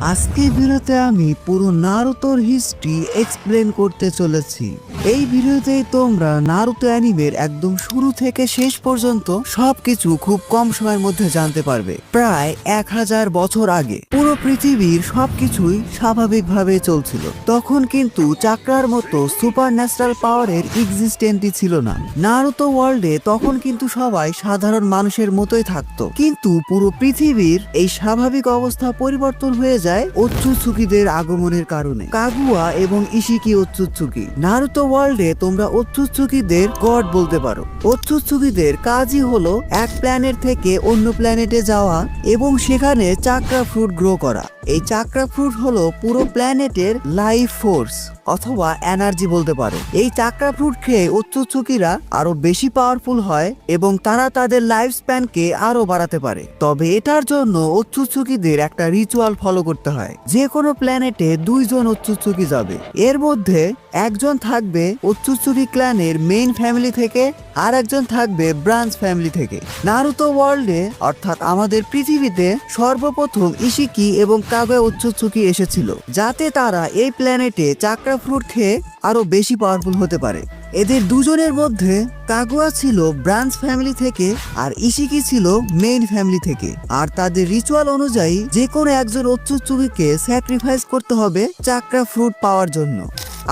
আজকে ভিডিওতে আমি পুরো নারুতোর হিস্ট্রি এক্সপ্লেন করতে চলেছি। এই ভিডিওতেই তোমরা নারুতো অ্যানিমের একদম শুরু থেকে শেষ পর্যন্ত সবকিছু খুব কম সময়ের মধ্যে জানতে পারবে। প্রায় 1000 বছর আগে পুরো পৃথিবীর সবকিছুই স্বাভাবিকভাবে চলছিল। তখন কিন্তু চাকরার মতো সুপার ন্যাচারাল পাওয়ারের এক্সিস্টেন্টই ছিল না। নারুতো ওয়ার্ল্ডে তখন কিন্তু সবাই সাধারণ মানুষের মতোই থাকতো, কিন্তু পুরো পৃথিবীর এই স্বাভাবিক অবস্থা পরিবর্তন হয়ে যায় ওৎসুৎসুকিদের আগমনের কারণে। কাগুয়া এবং ইশিকি ওৎসুৎসুকি। নারুতো ওয়ার্ল্ডে তোমরা ওৎসুৎসুকিদের গড বলতে পারো। ওৎসুৎসুকিদের কাজই হলো এক প্ল্যানেট থেকে অন্য প্ল্যানেটে যাওয়া এবং সেখানে চাকরা ফ্রুট গ্রো করা। এই চাকরা ফ্রুট হলো পুরো প্ল্যানেটের লাইফ ফোর্স অথবা এনার্জি বলতে পারো। এই চাকরা ফ্রুট খেয়ে ওৎসুৎসুকিরা আরো বেশি পাওয়ারফুল হয় এবং তারা তাদের লাইফ স্প্যানকে আরো বাড়াতে পারে। তবে এটার জন্য ওৎসুৎসুকিদের একটা রিচুয়াল ফলো করতে হয়। যে কোনো প্ল্যানেটে 2 জন ওৎসুৎসুকি যাবে। এর মধ্যে একজন থাকবে ওৎসুৎসুকি ক্ল্যানের মেইন ফ্যামিলি থেকে, আর একজন থাকবে ব্রাঞ্চ ফ্যামিলি থেকে। নারুতো ওয়ার্ল্ডে অর্থাৎ আমাদের পৃথিবীতে সর্বপ্রথম ইশিকি এবং কাগুয়া ওৎসুৎসুকি এসেছিল, যাতে তারা এই প্ল্যানেটে চাকরা ফ্রুট খেয়ে আরো বেশি পাওয়ারফুল হতে পারে। এদের দুজনের মধ্যে কাগুয়া ছিল ব্রাঞ্চ ফ্যামিলি থেকে আর ইশিকি ছিল মেইন ফ্যামিলি থেকে। আর তাদের রিচুয়াল অনুযায়ী যে কোনো একজন ওৎসুৎসুকিকে স্যাক্রিফাইস করতে হবে চাকরা ফ্রুট পাওয়ার জন্য।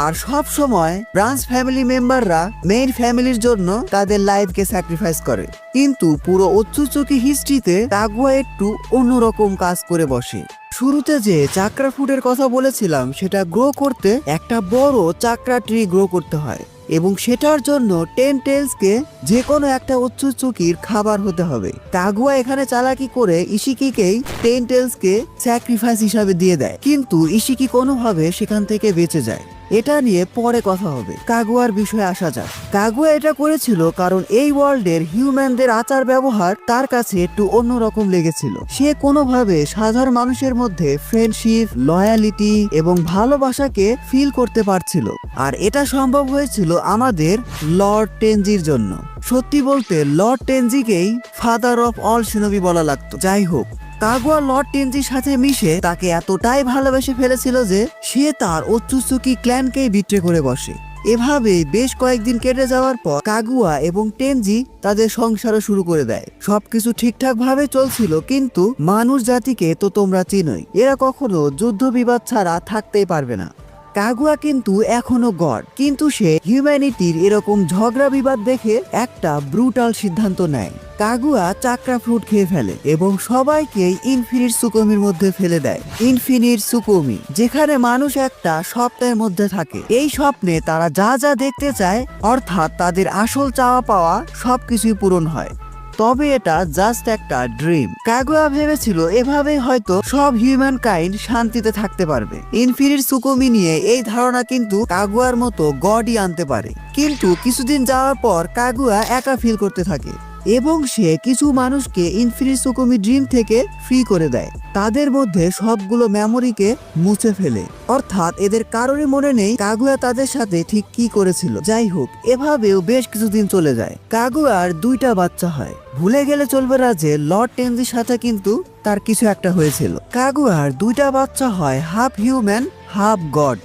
আর সব সময় ব্রাঞ্চ ফ্যামিলি মেম্বাররা মেইন ফ্যামিলির জন্য তাদের লাইফকে স্যাক্রিফাইস করে। কিন্তু পুরো ওৎসুৎসুকি হিস্ট্রিতে কাগুয়া একটু অন্যরকম কাজ করে বসে। শুরুতে যে চাকরা ফ্রুটের কথা বলেছিলাম, সেটা গ্রো করতে একটা বড় চাকরা ট্রি গ্রো করতে হয় এবং সেটার জন্য 10 টেলসকে যে কোনো একটা ওৎসুৎসুকির খাবার হতে হবে। কাগুয়া এখানে চালাকি করে ইশিকিকেই 10 টেলসকে স্যাক্রিফাইস হিসাবে দিয়ে দেয়, কিন্তু ইশিকি কোনোভাবে সেখান থেকে বেঁচে যায়। এটা নিয়ে পরে কথা হবে। কাগুয়ার বিষয়ে আসা যাক। কাগুয়া এটা করেছিল কারণ এই ওয়ার্ল্ডের হিউম্যানদের আচার ব্যবহার তার কাছে একটু অন্যরকম লেগেছিল। সে কোনোভাবে সাধারণ মানুষের মধ্যে ফ্রেন্ডশিপ, লয়ালিটি এবং ভালোবাসাকে ফিল করতে পারছিল। আর এটা সম্ভব হয়েছিল আমাদের লর্ড টেনজির জন্য। সত্যি বলতে লর্ড টেনজিকেই ফাদার অফ অল শিনোবি বলা লাগতো। যাই হোক, কাগুয়া লর্ড টেনজির সাথে মিশে তাকে এতটাই ভালোবেসে ফেলেছিল যে সে তার ওৎসুৎসুকি ক্ল্যানকেই বিট্রে করে বসে। এভাবে বেশ কয়েকদিন কেটে যাওয়ার পর কাগুয়া এবং টেনজি তাদের সংসারও শুরু করে দেয়। সবকিছু ঠিকঠাক ভাবে চলছিল, কিন্তু মানুষ জাতিকে তো তোমরা চিনোই, এরা কখনো যুদ্ধ বিবাদ ছাড়া থাকতেই পারবে না। কাগুয়া কিন্তু এখনো গড, কিন্তু সে হিউম্যানিটির এরকম ঝগড়া বিবাদ দেখে একটা ব্রুটাল সিদ্ধান্ত নেয়। কাগুয়া চাকরা ফ্রুট খেয়ে ফেলে এবং সবাইকে ইনফিনিট সুকুমির মধ্যে ফেলে দেয়। ইনফিনিট সুকুমি, যেখানে মানুষ একটা স্বপ্নের মধ্যে থাকে। এই স্বপ্নে তারা যা যা দেখতে চায়, অর্থাৎ তাদের আসল চাওয়া পাওয়া সবকিছুই পূরণ হয়। তবে এটা জাস্ট একটা ড্রিম। কাগুয়া ভেবেছিল এভাবেই হয়তো সব হিউম্যান কাইন্ড শান্তিতে থাকতে পারবে। ইনফিনিট সুকুমি নিয়ে এই ধারণা কিন্তু কাগুয়ার মতো গডই আনতে পারে। কিন্তু কিছুদিন যাওয়ার পর কাগুয়া একা ফিল করতে থাকে এবং সে কিছু মানুষকে ইনফিনিট সুকুমি ড্রিম থেকে ফ্রি করে দেয়। তাদের মধ্যে সবগুলো মেমোরিকে মুছে ফেলে, অর্থাৎ এদের কারোরই মনে নেই কাগুয়া তাদের সাথে ঠিক কি করেছিল। যাই হোক, এভাবেও বেশ কিছুদিন চলে যায়। কাগুয়ার 2টা বাচ্চা হয়। ভুলে গেলে চলবে না যে লর্ড টেনজির সাথে কিন্তু তার কিছু একটা হয়েছিল। কাগুয়ার 2টা বাচ্চা হয় হাফ হিউম্যান হাফ গড,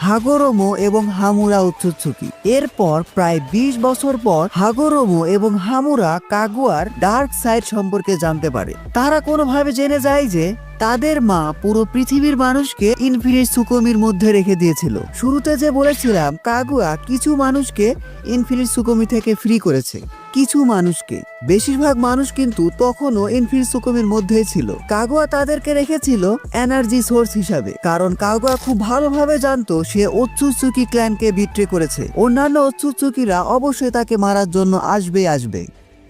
হাগোরোমো এবং হামুরা ওৎসুৎসুকি। এরপর প্রায় 20 বছর পর হাগোরোমো এবং হামুরা কাগুয়ার ডার্ক সাইড সম্পর্কে জানতে পারে। তারা কোনোভাবে জেনে যায় যে তাদের মা পুরো পৃথিবীর মানুষকে ইনফিনিট সুকুমির মধ্যে রেখে দিয়েছিল। শুরুতে যে বলেছিলাম কাগুয়া কিছু মানুষকে ইনফিনিট সুকুমি থেকে ফ্রি করেছে, কিছু মানুষকে। বেশিরভাগ মানুষ কিন্তু তখনও ইনফিনিট সুকুমির মধ্যেই ছিল। কাগুয়া তাদেরকে রেখেছিল এনার্জি সোর্স হিসাবে, কারণ কাগুয়া খুব ভালোভাবে জানতো সে ওৎসুৎসুকি ক্ল্যানকে বিট্রে করেছে। অন্যান্য ওৎসুৎসুকিরা অবশ্যই তাকে মারার জন্য আসবে।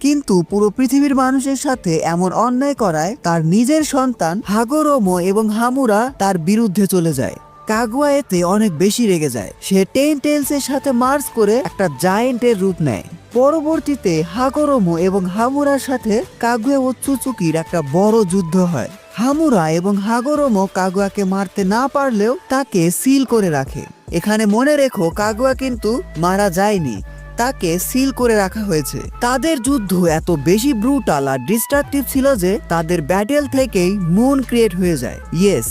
কিন্তু পুরো পৃথিবীর মানুষের সাথে এমন অন্যায় করায় তার নিজের সন্তান হাগোরোমো এবং হামুরা তার বিরুদ্ধে চলে যায়। কাগুয়া এতে অনেক বেশি রেগে যায়। সে 10 টেলসের সাথে মার্চ করে একটা জায়েন্টের রূপ নেয়। পরবর্তীতে হাগোরোমো এবং হামুরার সাথে কাগুয়া ওৎসুৎসুকির একটা বড় যুদ্ধ হয়। হামুরা এবং হাগোরোমো কাগুয়াকে মারতে না পারলেও তাকে সিল করে রাখে। এখানে মনে রেখো, কাগুয়া কিন্তু মারা যায়নি, তাকে সিল করে রাখা হয়েছে। তাদের যুদ্ধ এত বেশি ব্রুটাল আর ডিস্ট্রাকটিভ ছিল যে তাদের ব্যাটেল থেকেই মুন ক্রিয়েট হয়ে যায়। ইয়েস,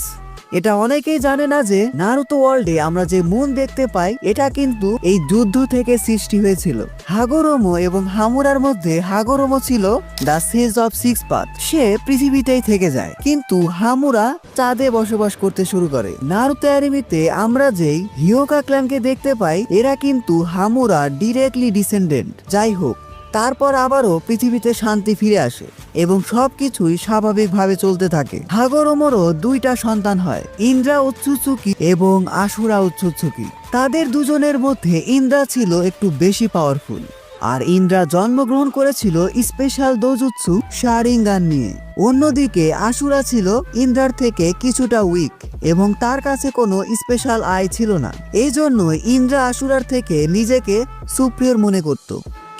এটা অনেকেই জানে না যে নারুতো ওয়ার্ল্ডে আমরা যে মুন দেখতে পাই এটা কিন্তু এই যুদ্ধ থেকে সৃষ্টি হয়েছিল। হাগোরোমো এবং হামুরার মধ্যে হাগোরোমো ছিল the sage of six path. সে পৃথিবীতেই থেকে যায়, কিন্তু হামুরা চাঁদে বসবাস করতে শুরু করে। নারুতো অ্যানিমেতে আমরা যেই হিয়োকা ক্ল্যানকে দেখতে পাই এরা কিন্তু হামুরা ডিরেক্টলি ডিসেন্ডেন্ট। যাই হোক, তারপর আবারও পৃথিবীতে শান্তি ফিরে আসে এবং সবকিছুই স্বাভাবিকভাবে চলতে থাকে। হাগোরোমোরও দুইটা সন্তান হয়, ইন্দ্রা উৎসুৎসুকি এবং আশুরা উৎসুৎসুকি। তাদের দুজনের মধ্যে ইন্দ্রা ছিল একটু বেশি পাওয়ারফুল, আর ইন্দ্রা জন্মগ্রহণ করেছিল স্পেশাল দোজুৎসু শারিঙ্গান নিয়ে। অন্যদিকে আশুরা ছিল ইন্দ্রার থেকে কিছুটা উইক এবং তার কাছে কোনো স্পেশাল আই ছিল না। এই জন্য ইন্দ্রা আশুরার থেকে নিজেকে সুপ্রিয়র মনে করত।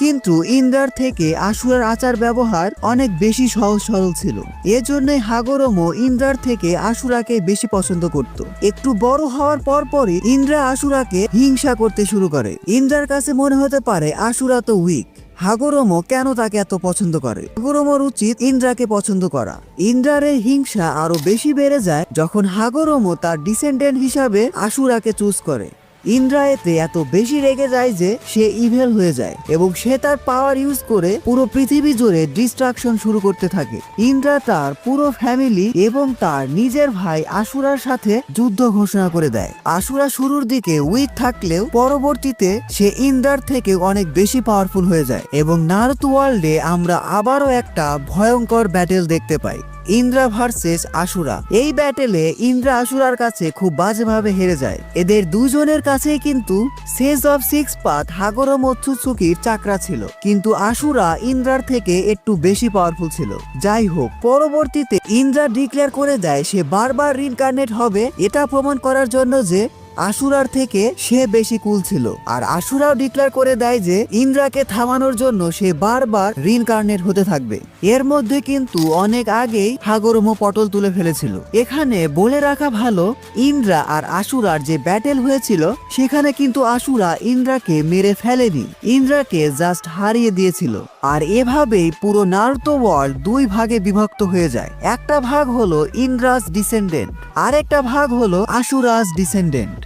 কিন্তু ইন্দ্রার থেকে আশুরার আচার ব্যবহার অনেক বেশি সহজ সরল ছিল। এজন্যই হাগোরোমো ইন্দ্রার থেকে আশুরাকে বেশি পছন্দ করত। একটু বড় হওয়ার পরপরই ইন্দ্রা আশুরাকে হিংসা করতে শুরু করে। ইন্দ্রার কাছে মনে হতে পারে আশুরা তো উইক, হাগোরোমো কেন তাকে এত পছন্দ করে। হাগোরোমোর উচিত ইন্দ্রাকে পছন্দ করা। ইন্দ্রার এই হিংসা আরো বেশি বেড়ে যায় যখন হাগোরোমো তার ডিসেন্ডেন্ট হিসাবে আশুরাকে চুজ করে। ইন্দ্রা এতে এত বেশি রেগে যায় যে সে ইভেল হয়ে যায় এবং সে তার পাওয়ার ইউজ করে পুরো পৃথিবী জুড়ে ডিস্ট্রাকশন শুরু করতে থাকে। ইন্দ্রা তার পুরো ফ্যামিলি এবং তার নিজের ভাই আশুরার সাথে যুদ্ধ ঘোষণা করে দেয়। আশুরা শুরুর দিকে উইক থাকলেও পরবর্তীতে সে ইন্দ্রার থেকে অনেক বেশি পাওয়ারফুল হয়ে যায় এবং নারুতো ওয়ার্ল্ডে আমরা আবারও একটা ভয়ঙ্কর ব্যাটেল দেখতে পাই, ইন্দ্রা ভার্সেস আশুরা। এই ব্যাটেলে ইন্দ্রা আশুরার কাছে খুব বাজেভাবে হেরে যায়। এদের দুজনের কাছেই কিন্তু সেজ অফ সিক্স পাথ হাগোরোমো উৎসুৎসুকির চাকরা ছিল, কিন্তু আশুরা ইন্দ্রার থেকে একটু বেশি পাওয়ারফুল ছিল। যাই হোক, পরবর্তীতে ইন্দ্রা ডিক্লেয়ার করে দেয় সে বারবার রিইনকার্নেট হবে, এটা প্রমাণ করার জন্য যে আশুরার থেকে সে বেশি কুল ছিল। আর আশুরাও ডিক্লেয়ার করে দেয় যে ইন্দ্রাকে থামানোর জন্য সে বারবার রিইনকার্নেট হতে থাকবে। এর মধ্যে কিন্তু অনেক আগেই হাগোরোমো পটল তুলে ফেলেছিল। এখানে বলে রাখা ভালো, ইন্দ্রা আর আশুরার যে ব্যাটেল হয়েছিল সেখানে কিন্তু আশুরা ইন্দ্রাকে মেরে ফেলেনি, ইন্দ্রাকে জাস্ট হারিয়ে দিয়েছিল। আর এভাবেই পুরো নারুতো ওয়ার্ল্ড দুই ভাগে বিভক্ত হয়ে যায়। একটা ভাগ হলো ইন্দ্রাস ডিসেন্ডেন্ট, আর একটা ভাগ হলো আশুরাস ডিসেন্ডেন্ট।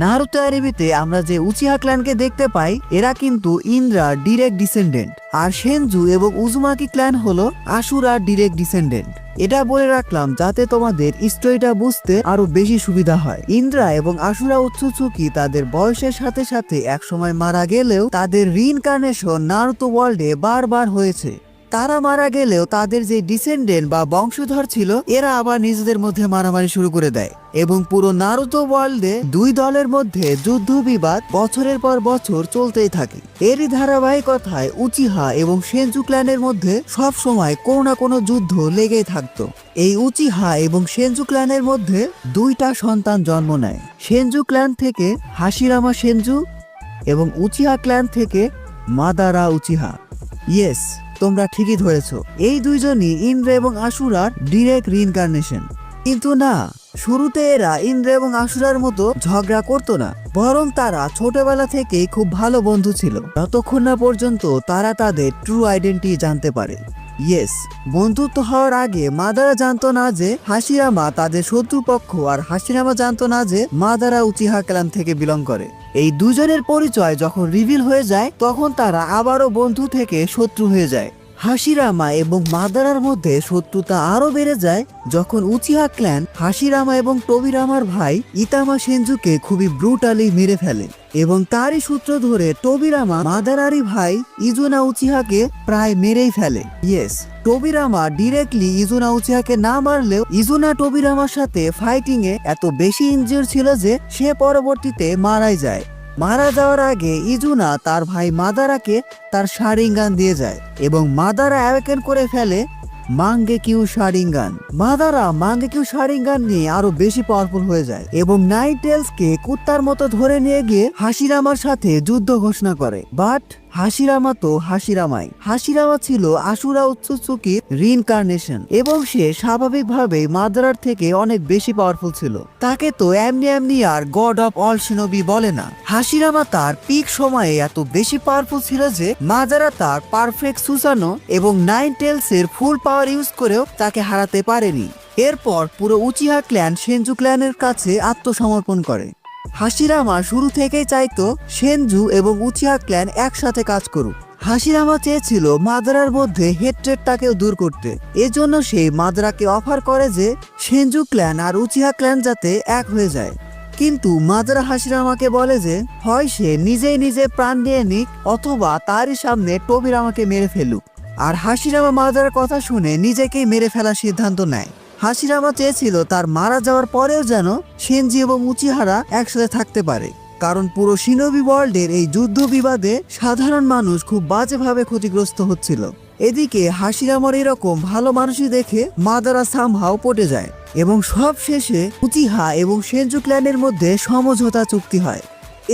নারুতো অ্যানিমেতে আমরা যে উচিহা ক্ল্যানকে দেখতে পাই এরা কিন্তু ইন্দ্রার ডিরেক্ট ডিসেন্ডেন্ট, আর সেনজু এবং উজুমাকি ক্ল্যান হলো আশুরার ডিরেক্ট ডিসেন্ডেন্ট। এটা বলে রাখলাম যাতে তোমাদের স্টোরিটা বুঝতে আরো বেশি সুবিধা হয়। ইন্দ্রা এবং আশুরা উৎসুৎসুকি তাদের বয়সের সাথে সাথে একসময় মারা গেলেও তাদের রিইনকার্নেশন নারুতো ওয়ার্ল্ডে বারবার হয়েছে। তারা মারা গেলেও তাদের যে ডিসেন্ডেন্ট বা বংশধর ছিল এরা আবার নিজেদের মধ্যে মারামারি শুরু করে দেয় এবং পুরো নারুতো ওয়ার্ল্ডে দুই দলের মধ্যে যুদ্ধ বিবাদ বছরের পর বছর চলতেই থাকে। এরই ধারাবাহিকতায় উচিহা এবং সেনজু ক্ল্যানের মধ্যে সব সময় কোনো না কোনো যুদ্ধ লেগেই থাকতো। এই উচিহা এবং সেনজু ক্ল্যানের মধ্যে দুইটা সন্তান জন্ম নেয়। সেনজু ক্ল্যান থেকে হাশিরামা সেনজু এবং উচিহা ক্ল্যান থেকে মাদারা উচিহা। ইয়েস, তোমরা ঠিকই ধরেছ, এই দুইজনই ইন্দ্রা এবং আশুরার ডিরেক্ট রিইনকার্নেশন। কিন্তু না, শুরুতে এরা ইন্দ্রা এবং আশুরার মতো ঝগড়া করতো না, বরং তারা ছোটবেলা থেকেই খুব ভালো বন্ধু ছিল, যতক্ষণ না পর্যন্ত তারা তাদের ট্রু আইডেন্টিটি জানতে পারে। ইয়েস, বন্ধুত্ব হওয়ার আগে মাদারা জানতো না যে হাশিরামা তাদের শত্রুপক্ষ, আর হাশিরামা জানতো না যে মাদারা উচিহা ক্ল্যান থেকে বিলং করে। এই দুজনের পরিচয় যখন রিভিল হয়ে যায় তখন তারা আবারও বন্ধু থেকে শত্রু হয়ে যায়। হাশিরামা এবং মাদারার মধ্যে শত্রুতা আরো বেড়ে যায় যখন উচিহা ক্ল্যান হাশিরামা এবং টোবিরামার ভাই ইতামা সেনজুকে খুবই ব্রুটালি মেরে ফেলে এবং তারই সূত্র ধরে টোবিরামা মাদারারি ভাই ইজুনা উচিহাকে প্রায় মেরেই ফেলে। ইয়েস, টোবিরামা ডিরেক্টলি ইজুনা উচিহাকে না মারলেও ইজুনা টোবিরামার সাথে ফাইটিং এ এত বেশি ইনজিওর ছিল যে সে পরবর্তীতে মারাই যায়। মারা যাওয়ার আগে ইজুনা তার ভাই মাদারাকে তার শারিঙ্গান দিয়ে যায় এবং মাদারা অ্যাওয়েকেন করে ফেলে মাঙ্গেকিউ শারিঙ্গান। মাদারা মাঙ্গেকিউ শারিঙ্গান নিয়ে আরো বেশি পাওয়ারফুল হয়ে যায় এবং নাইট টেলসকে কুত্তার মতো ধরে নিয়ে গিয়ে হাশিরামার সাথে যুদ্ধ ঘোষণা করে। বাট হাশিরামা তো হাশিরামাই। হাশিরামা ছিল আশুরা উৎসুৎসুকির রিইনকার্নেশন এবং সে স্বাভাবিকভাবেই মাদারার থেকে অনেক বেশি পাওয়ারফুল ছিল। তাকে তো এমনি এমনি আর গড অফ অল শিনোবি বলে না। হাশিরামা তার পিক সময়ে এত বেশি পাওয়ারফুল ছিল যে মাদারা তার পারফেক্ট সুসানো এবং নাইন টেলস এর ফুল পাওয়ার ইউজ করেও তাকে হারাতে পারেনি। এরপর পুরো উচিহা ক্ল্যান সেনজু ক্ল্যানের কাছে আত্মসমর্পণ করে। হাশিরামা শুরু থেকেই চাইতো সেনজু এবং উচিহা ক্ল্যান একসাথে কাজ করুক। হাশিরামা চেয়েছিল মাদারার মধ্যে হেট্রেডটাকেও দূর করতে। এজন্য সে মাদারাকে অফার করে যে সেনজু ক্ল্যান আর উচিহা ক্ল্যান যাতে এক হয়ে যায়। কিন্তু মাদারা হাশিরামাকে বলে যে হয় সে নিজেই নিজে প্রাণ নিয়ে নিক অথবা তারই সামনে টোবিরামাকে মেরে ফেলুক। আর হাশিরামা মাদারার কথা শুনে নিজেকেই মেরে ফেলার সিদ্ধান্ত নেয়। হাশিরামা চেয়েছিল তার মারা যাওয়ার পরেও যেন সেনজি এবং উচিহারা একসাথে থাকতে পারে, কারণ পুরো শিনোবি ওয়ার্ল্ডের এই যুদ্ধ বিবাদে সাধারণ মানুষ খুব বাজেভাবে ক্ষতিগ্রস্ত হচ্ছিল। এদিকে হাশিরামার এরকম ভালো মানুষই দেখে মাদারা সামহাও পটে যায় এবং সব শেষে উচিহা এবং সেনজু ক্ল্যানের মধ্যে সমঝোতা চুক্তি হয়।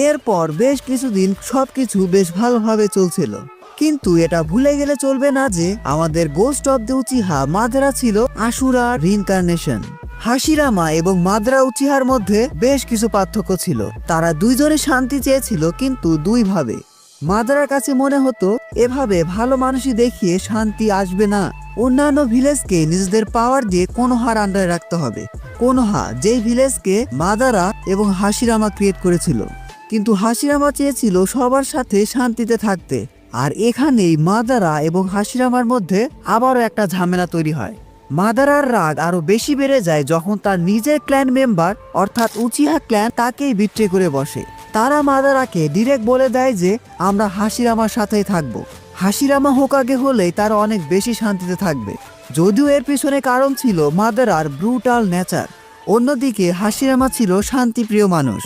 এরপর বেশ কিছুদিন সবকিছু বেশ ভালোভাবে চলছিল, কিন্তু এটা ভুলে গেলে চলবে না যে আমাদের ghost of the Uchiha Madara ছিল আশুরার রিইনকার্নেশন। হাশিরামা এবং মাদারা উচিহার মধ্যে বেশ কিছু পার্থক্য ছিল। তারা দুইজনে শান্তি চেয়েছিল, কিন্তু দুইভাবে। মাদারার কাছে মনে হতো এভাবে ভালো মানুষই দেখিয়ে শান্তি আসবে না। অন্যান্য ভিলেজকে নিজেদের পাওয়ার দিয়ে কোনোহার আন্ডারে রাখতে হবে। কোনোহা যেই ভিলেজকে মাদারা এবং হাশিরামা ক্রিয়েট করেছিল, কিন্তু হাশিরামা চেয়েছিল সবার সাথে শান্তিতে থাকতে। আর এখানেই মাদারা এবং হাশিরামার মধ্যে আবারও একটা ঝামেলা তৈরি হয়। মাদারার রাগ আরো বেশি বেড়ে যায় যখন তার নিজের ক্ল্যান মেম্বার অর্থাৎ উচিহা ক্ল্যান তাকেই বিট্রে করে বসে। তারা মাদারাকে ডিরেক্ট বলে দেয় যে আমরা হাশিরামার সাথেই থাকবো। হাশিরামা হোকাগে হলেই তারা অনেক বেশি শান্তিতে থাকবে। যদিও এর পিছনে কারণ ছিল মাদারার ব্রুটাল নেচার। অন্যদিকে হাশিরামা ছিল শান্তিপ্রিয় মানুষ।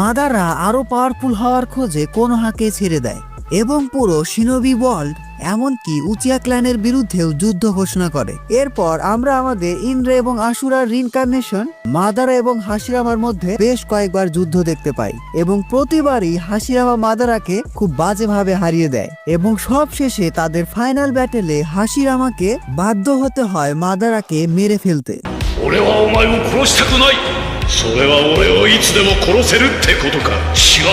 মাদারা আরো পাওয়ারফুল হওয়ার খোঁজে কোনোহাকে ছেড়ে দেয় এবং পুরো শিনোবি ওয়ার্ল্ড এমনকি উচিহা ক্ল্যানের বিরুদ্ধেও যুদ্ধ ঘোষণা করে। এরপর আমরা আমাদের ইন্দ্রা এবং আশুরার রিইনকার্নেশন মাদারা এবং হাশিরামার মধ্যে বেশ কয়েকবার যুদ্ধ দেখতে পাই এবং প্রতিবারই হাশিরামা মাদারাকে খুব বাজেভাবে হারিয়ে দেয় এবং সব শেষে তাদের ফাইনাল ব্যাটেলে হাশিরামাকে বাধ্য হতে হয় মাদারাকে মেরে ফেলতে।それは俺をいつでも殺せるってことか。違う、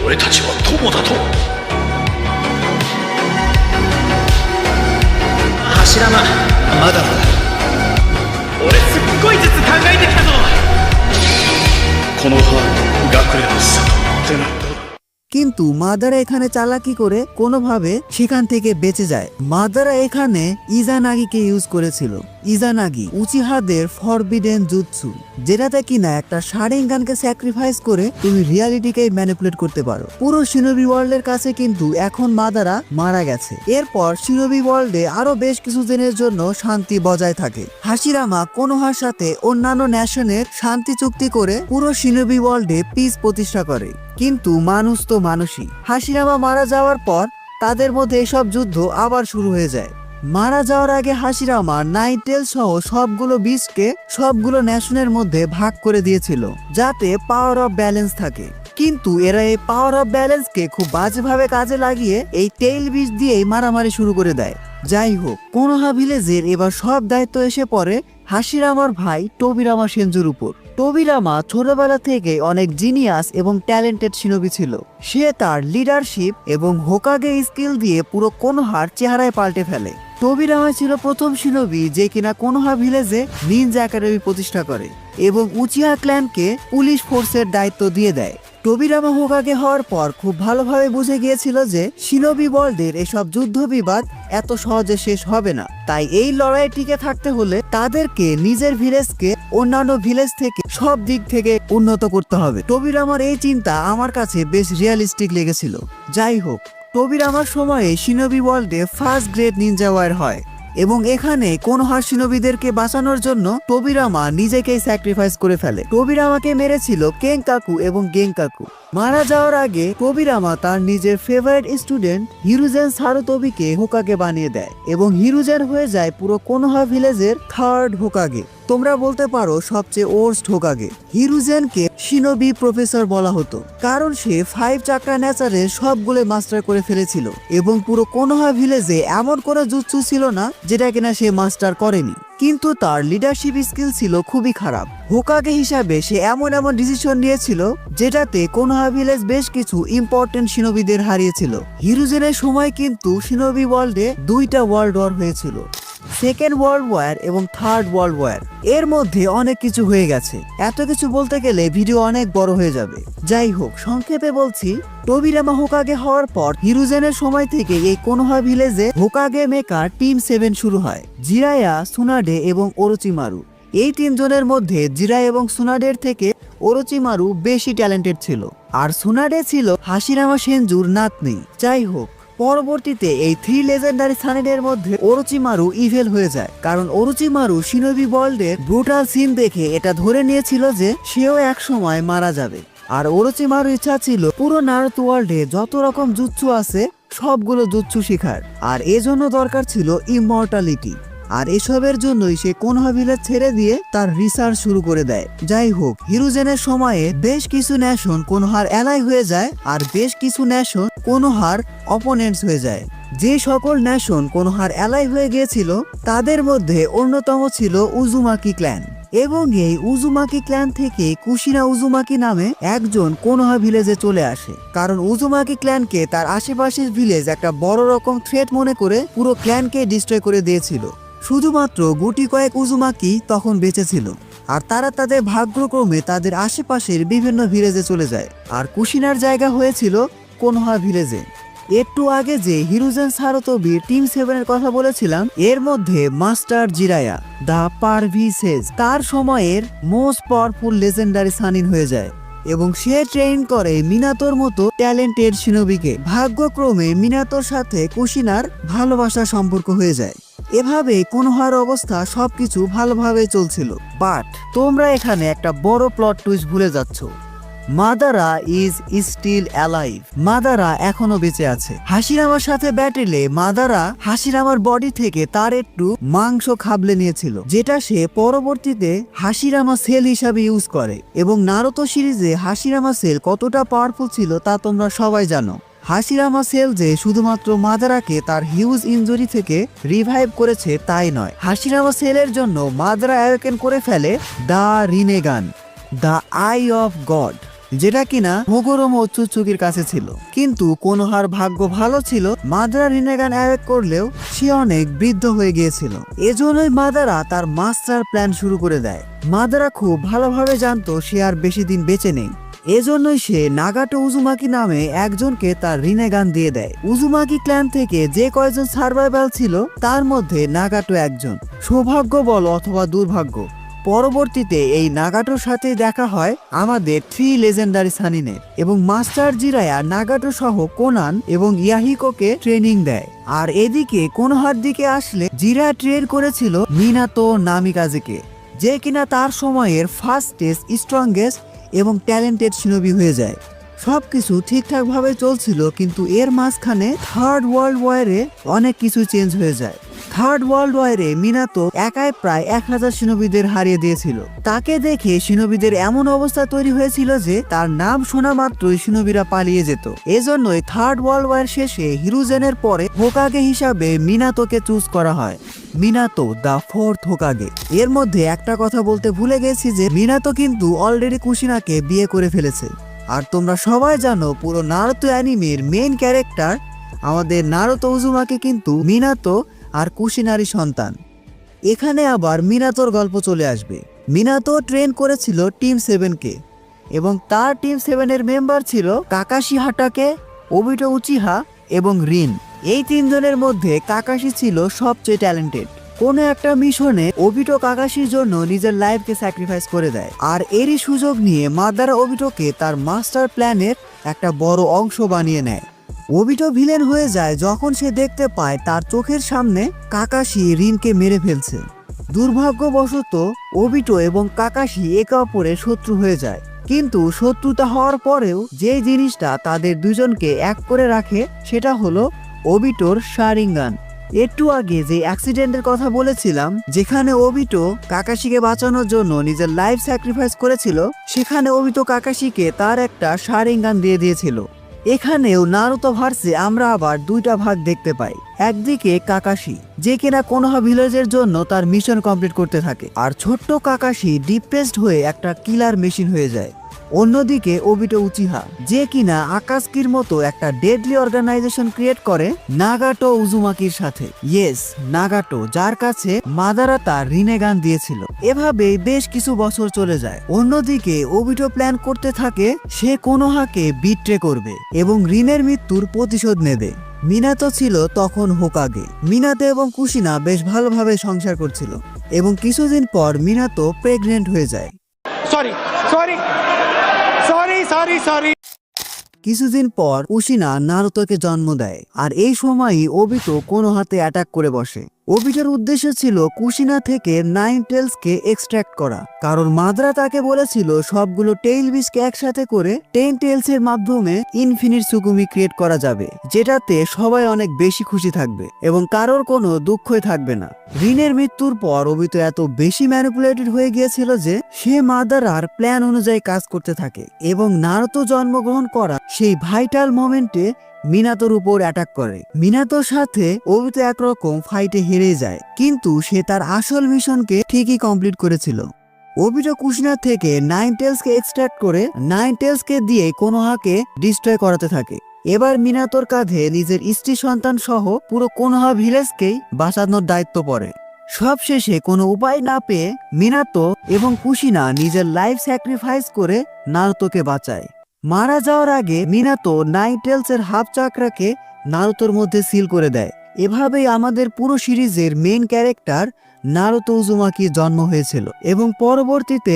俺たちは友だと。柱間、まだまだ。俺すっごい術考えてきたぞ。この葉、学連の里ってなんだ。কিন্তু মাদারা এখানে চালাকি করে কোনোভাবে সেখান থেকে বেঁচে যায়। মাদারা এখানে ইজানাগিকে ইউজ করেছিল। ইজানাগি উচিহাদের ফরবিডেন জুৎসু, যেটাতে কিনা একটা শারিঙ্গানকে স্যাক্রিফাইস করে তুমি রিয়ালিটিকে ম্যানিপুলেট করতে পারো। পুরো শিনোবি ওয়ার্ল্ডের কাছে কিন্তু এখন মাদারা মারা গেছে। এরপর শিনোবি ওয়ার্ল্ডে আরো বেশ কিছু দিনের জন্য শান্তি বজায় থাকে। হাশিরামা কোনোহার সাথে অন্যান্য ন্যাশনের শান্তি চুক্তি করে পুরো শিনোবি ওয়ার্ল্ডে পিস প্রতিষ্ঠা করে। কিন্তু মানুষ তো মানুষই। হাশিরামা মারা যাওয়ার পর তাদের মধ্যে এসব যুদ্ধ আবার শুরু হয়ে যায়। মারা যাওয়ার আগে হাশিরামা নাইটেল সহ সবগুলো বিস্টকে সবগুলো ন্যাশনের মধ্যে ভাগ করে দিয়েছিল যাতে পাওয়ার অফ ব্যালেন্স থাকে। কিন্তু এরা এই পাওয়ার অফ ব্যালেন্সকে খুব বাজেভাবে কাজে লাগিয়ে এই টেইল বিস্ট দিয়েই মারামারি শুরু করে দেয়। যাই হোক, কোনোহা ভিলেজের এবার সব দায়িত্ব এসে পড়ে হাশিরামার ভাই টোবিরামা সেনজুর উপর। টোবিরামা ছোটবেলা থেকে অনেক জিনিয়াস এবং ট্যালেন্টেড শিনোবি ছিল। সে তার লিডারশিপ এবং হোকাগে স্কিল দিয়ে পুরো কোনোহার চেহারায় পাল্টে ফেলে। টোবিরামা ছিল প্রথম শিনোবি যে কিনা কোনোহা ভিলেজে নিনজা একাডেমি প্রতিষ্ঠা করে এবং উচিহা ক্ল্যানকে পুলিশ ফোর্সের দায়িত্ব দিয়ে দেয়। টোবিরামা হোকাগে হওয়ার পর খুব ভালোভাবে বুঝে গিয়েছিল যে শিনোবি ওয়ার্ল্ডের এসব যুদ্ধ বিবাদ এত সহজে শেষ হবে না। তাই এই লড়াই টিকে থাকতে হলে তাদেরকে নিজের ভিলেজকে অন্যান্য ভিলেজ থেকে সব দিক থেকে উন্নত করতে হবে। টোবিরামার এই চিন্তা আমার কাছে বেশ রিয়ালিস্টিক লেগেছিল। যাই হোক, টোবিরামার সময়ে শিনোবি ওয়ার্ল্ডে ফার্স্ট গ্রেড নিনজা ওয়ার হয় এবং এখানে কোনোহা শিনোবিদেরকে বাঁচানোর জন্য টোবিরামা নিজেকেই স্যাক্রিফাইস করে ফেলে। টোবিরামাকে মেরেছিল কেনকাকু এবং গেনকাকু। মারা যাওয়ার আগে টোবিরামা তার নিজের ফেভারিট স্টুডেন্ট হিরুজেন সারুতোবিকে হোকাগে বানিয়ে দেয় এবং হিরুজেন হয়ে যায় পুরো কোনোহা ভিলেজের থার্ড হোকাগে। তোমরা বলতে পারো সবচেয়ে ওর্স্ট হোকাগে। হিরুজেনকে শিনোবি প্রফেসর বলা হতো কারণ সে 5 চাকরা নেচারের সবগুলো মাস্টার করে ফেলেছিল এবং পুরো কোনোহা ভিলেজে এমন কোনো জুৎসু ছিল না যেটা কিনা সে মাস্টার করেনি। কিন্তু তার লিডারশিপ স্কিল ছিল খুবই খারাপ। হোকাগে হিসাবে সে এমন ডিসিশন নিয়েছিল যেটাতে কোনোহা ভিলেজ বেশ কিছু ইম্পর্টেন্ট শিনোবিদের হারিয়েছিল। হিরুজেনের সময় কিন্তু শিনোবি ওয়ার্ল্ডে 2টা ওয়ার্ল্ড ওয়ার হয়েছিল। সেকেন্ড ওয়ার্ল্ড ওয়ার এবং থার্ড ওয়ার্ল্ড ওয়ার। এর মধ্যে অনেক কিছু হয়ে গেছে, এত কিছু বলতে গেলে ভিডিও অনেক বড় হয়ে যাবে। যাই হোক, সংক্ষেপে বলছি, টোবিরামা হোকাগে হওয়ার পর হিরুজেনের সময় থেকে এই কোনোহা ভিলেজে হোকাগে মেকার টিম 7 শুরু হয়। জিরায়া, সুনাডে এবং ওরোচিমারু। এই তিনজনের মধ্যে জিরায়া এবং সুনাডের থেকে ওরোচিমারু বেশি ট্যালেন্টেড ছিল, আর সুনাডে ছিল হাশিরামা সেনজুর নাতনি। যাই হোক, পরবর্তীতে এই 3 লেজেন্ডারি সানিনের মধ্যে ওরোচিমারু ইভেল হয়ে যায়, কারণ ওরোচিমারু শিনোবি ওয়ার্ল্ডের ব্রুটাল সিন দেখে এটা ধরে নিয়েছিল যে সেও এক সময় মারা যাবে। আর ওরোচিমারু ইচ্ছা ছিল পুরো নারুতো ওয়ার্ল্ডে যত রকম জুৎসু আছে সবগুলো জুৎসু শিখার, আর এজন্য দরকার ছিল ইমমর্টালিটি। আর এসবের জন্যই সে কোনোহা ভিলেজ ছেড়ে দিয়ে তার রিসার্চ শুরু করে দেয়। যাই হোক, হিরুজেনের সময়ে বেশ কিছু ন্যাশন কোনোহার অ্যালাই হয়ে যায়, আর বেশ কিছু ন্যাশন কোনোহার অপোনেন্টস হয়ে যায়। যে সকল ন্যাশন কোনোহার অ্যালাই হয়ে গিয়েছিল তাদের মধ্যে অন্যতম ছিল উজুমাকি ক্ল্যান, এবং এই উজুমাকি ক্ল্যান থেকে কুশিনা উজুমাকি নামে একজন কোনোহা ভিলেজে চলে আসে, কারণ উজুমাকি ক্ল্যানকে তার আশেপাশের ভিলেজ একটা বড় রকম থ্রেট মনে করে পুরো ক্ল্যানকে ডিস্ট্রয় করে দিয়েছিল। শুধুমাত্র গুটি কয়েক উজুমাকি তখন বেঁচে ছিল, আর তারা তাদের ভাগ্যক্রমে তাদের আশেপাশের বিভিন্ন ভিলেজে চলে যায়, আর কুশিনার জায়গা হয়েছিল কোনোহা ভিলেজে। একটু আগে যে হিরুজেন সারোতোবির টিম 7 এর কথা বলেছিলাম, এর মধ্যে মাস্টার জিরায়া দা পারভিসেজ তার সময়ের মোস্ট পাওয়ারফুল লেজেন্ডারি সানিন হয়ে যায়, এবং সে ট্রেন করে মিনাতোর মতো ট্যালেন্টেড শিনোবিকে। ভাগ্যক্রমে মিনাতোর সাথে কুশিনার ভালোবাসার সম্পর্ক হয়ে যায়। এভাবে কোনোহার অবস্থা সবকিছু ভালোভাবে চলছিল, বাট তোমরা এখানে একটা বড় প্লট টুইস্ট ভুলে যাচ্ছ। Madara is still alive. Madara এখনো বেঁচে আছে। হাশিরামার সাথে ব্যাটেলে মাদারা হাশিরামার বডি থেকে তার একটু মাংস খাবলে নিয়েছিল, যেটা সে পরবর্তীতে হাশিরামা সেল হিসাবে ইউজ করে। এবং নারুতো সিরিজে হাশিরামা সেল কতটা পাওয়ারফুল ছিল তা তোমরা সবাই জানো। হাশিরামা সেল যে শুধুমাত্র মাদারাকে তার হিউজ ইনজুরি থেকে রিভাইভ করেছে তাই নয়, হাশিরামা সেলের জন্য মাদারা অ্যাওয়েকেন করে ফেলে the Rinnegan, the I of god, যেটা কিনা হোগোরোমা ওৎসুৎসুকির কাছে ছিল। কিন্তু কোনোহার ভাগ্য ভালো ছিল, মাদারা রিনেগান অ্যাওয়েক করলেও সে অনেক বৃদ্ধ হয়ে গিয়েছিল। এজন্যই মাদারা তার মাস্টার প্ল্যান শুরু করে দেয়। মাদারা খুব ভালোভাবে জানতো সে আর বেশি দিন বেঁচে নেই, এজন্যই সে নাগাটো উজুমাকি নামে একজনকে তার রিনেগান দিয়ে দেয়। উজুমাকি ক্ল্যান থেকে যে কয়জন সার্ভাইভাল ছিল তার মধ্যে নাগাটো একজন। সৌভাগ্য বল অথবা দুর্ভাগ্য, পরবর্তীতে এই নাগাটোর সাথে দেখা হয় আমাদের 3 লেজেন্ডারি সানিনের, এবং মাস্টার জিরায়া নাগাটো সহ কোনান এবং ইয়াহিকোকে ট্রেনিং দেয়। আর এদিকে কোনোহার দিকে আসলে জিরা ট্রেন করেছিল মিনাতো নামিকাজেকে, যে কিনা তার সময়ের ফাস্টেস্ট, স্ট্রংগেস্ট এবং ট্যালেন্টেড শিনোবি হয়ে যায়। সবকিছু ঠিকঠাক ভাবে চলছিল, কিন্তু এর মাঝখানে থার্ড ওয়ার্ল্ড ওয়ারে অনেক কিছু চেঞ্জ হয়ে যায়। থার্ড ওয়ার্ল্ড ওয়ারে মিনাতো একাই প্রায় 1000 শিনোবিদের হারিয়ে দিয়েছিল। তাকে দেখে শিনোবিদের এমন অবস্থা তৈরি হয়েছিল যে তার নাম শোনা মাত্রই শিনোবিরা পালিয়ে যেত। এজন্যই থার্ড ওয়ার্ল্ড ওয়ার শেষে হিরুজেনের পরে হোকাগে হিসাবে মিনাতোকে চুজ করা হয়। Minato the 4th হোকাগে। এর মধ্যে একটা কথা বলতে ভুলে গেছি যে মিনাতো কিন্তু অলরেডি কুশিনাকে বিয়ে করে ফেলেছে। আর তোমরা সবাই জানো পুরো নারুতো অ্যানিমের মেইন ক্যারেক্টার আমাদের নারুতো উজুমাকি কিন্তু মিনাতো আর কুশিনারই সন্তান। এখানে আবার মিনাতোর গল্প চলে আসবে। মিনাতো ট্রেন করেছিল টিম 7কে, এবং তার টিম 7 এর মেম্বার ছিল কাকাশি হাটাকে, ওবিটো উচিহা এবং রিন। এই 3 জনের মধ্যে কাকাশি ছিল সবচেয়ে ট্যালেন্টেড। কোনো একটা মিশনে ওবিটো কাকাশির জন্য নিজের লাইফকে স্যাক্রিফাইস করে দেয়, আর এরই সুযোগ নিয়ে মাদারা ওবিটোকে তার মাস্টার প্ল্যানের একটা বড় অংশ বানিয়ে নেয়। ওবিটো ভিলেন হয়ে যায় যখন সে দেখতে পায় তার চোখের সামনে কাকাশি রিনকে মেরে ফেলছে। দুর্ভাগ্যবশত ওবিটো এবং কাকাশি একে অপরের শত্রু হয়ে যায়, কিন্তু শত্রুতা হওয়ার পরেও যে জিনিসটা তাদের দুজনকে এক করে রাখে সেটা হলো ওবিটোর শারিঙ্গান। একটু আগে যে অ্যাক্সিডেন্টের কথা বলেছিলাম, যেখানে ওবিটো কাকাশিকে বাঁচানোর জন্য নিজের লাইফ স্যাক্রিফাইস করেছিল, সেখানে ওবিটো কাকাশিকে তার একটা শারিঙ্গান দিয়ে দিয়েছিল। এখানেও নারুতো ভার্সে আমরা আবার 2টা ভাগ দেখতে পাই। একদিকে কাকাশি, যে কিনা কোনোহা ভিলেজের জন্য তার মিশন কমপ্লিট করতে থাকে, আর ছোট্ট কাকাশি ডিপ্রেসড হয়ে একটা কিলার মেশিন হয়ে যায়। অন্যদিকে ওবিটো উচিহা, যে কিনা আকাসকির মতো একটা ডেডলি অর্গানাইজেশন ক্রিয়েট করে নাগাটো উজুমাকির সাথে। ইয়েস, নাগাটো, যার কাছে মাদারা তার রিনেগান দিয়েছিল। এভাবেই বেশ কিছু বছর চলে যায়। অন্যদিকে ওবিটো প্ল্যান করতে থাকে সে কোনোহাকে বিট্রে করবে এবং রিনের মৃত্যুর প্রতিশোধ নেবে। মিনাতো ছিল তখন হোকাগে। মিনাতো এবং কুশিনা বেশ ভালোভাবে সংসার করছিল এবং কিছুদিন পর মিনাতো প্রেগনেন্ট হয়ে যায়। সরি। কিছুদিন পর কুশিনা নারুতোকে জন্ম দেয়, আর এই সময়ই ওবিটো কোনো হাতে অ্যাটাক করে বসে। ওবিটোর উদ্দেশ্য ছিল কুশিনা থেকে নাইন টেলসকে এক্সট্রাক্ট করা, কারণ মাদ্রা তাকে বলেছিল সবগুলো টেইল বিচকে একসাথে করে 10 টেলস এর মাধ্যমে ইনফিনিট সুকুমি ক্রিয়েট করা যাবে, যেটাতে সবাই অনেক বেশি খুশি থাকবে এবং কারোর কোনো দুঃখই থাকবে না। রিনের মৃত্যুর পর ওবিটো এত বেশি ম্যানিপুলেটেড হয়ে গিয়েছিল যে সে মাদারার প্ল্যান অনুযায়ী কাজ করতে থাকে এবং নারুতো জন্মগ্রহণ করা সেই ভাইটাল মোমেন্টে মিনাতোর উপর অ্যাটাক করে। মিনাতোর সাথে ওবিতো একরকম ফাইটে হেরে যায়, কিন্তু সে তার আসল মিশনকে ঠিকই কমপ্লিট করেছিল। ওবিটো কুশিনা থেকে নাইন টেলসকে এক্সট্রাক্ট করে নাইন টেলসকে দিয়ে কোনোহাকে ডিস্ট্রয় করাতে থাকে। এবার মিনাতোর কাঁধে নিজের স্ত্রী সন্তান সহ পুরো কোনোহা ভিলেজকেই বাঁচানোর দায়িত্ব পড়ে। সবশেষে কোনো উপায় না পেয়ে মিনাতো এবং কুশিনা নিজের লাইফ স্যাক্রিফাইস করে নারুতোকে বাঁচায়। মারা যাওয়ার আগে মিনাতো নাইন টেলস এর হাফ চাকরাকে নারুতোর মধ্যে সিল করে দেয়। এভাবেই আমাদের পুরো সিরিজের মেইন ক্যারেক্টার নারুতো উজুমাকির জন্ম হয়েছিল এবং পরবর্তীতে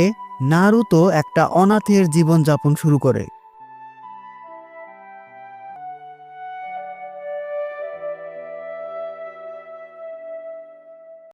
নারুতো একটা অনাথের জীবনযাপন শুরু করে।